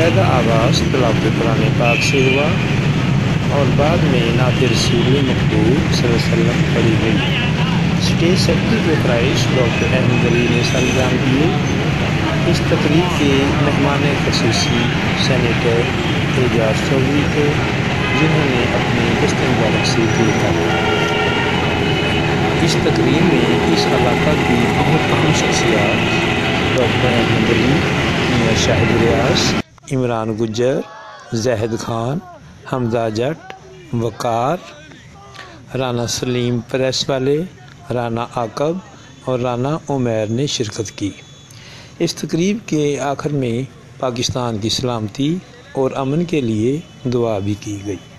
باقاعدہ آغاز تلاوت قرآن پاک سے ہوا اور بعد میں نعت رسول مقبول صلی اللہ علیہ وسلم پڑھی گئی۔ اسٹیج سیکرٹری پرائز ڈاکٹر احمد علی نے سرگرم کیے۔ اس تقریب کے مہمان خصوصی سینیٹر اعجاز چودھری تھے، جنہوں نے اپنی دست مبارک سے دیکھا۔ اس تقریب میں اس علاقہ کی بہت اہم شخصیات ڈاکٹر احمد علی، میاں شاہد ریاض، عمران گجر، زاہد خان، حمزہ جٹ، وقار، رانا سلیم پریس والے، رانا عاقب اور رانا عمیر نے شرکت کی۔ اس تقریب کے آخر میں پاکستان کی سلامتی اور امن کے لیے دعا بھی کی گئی۔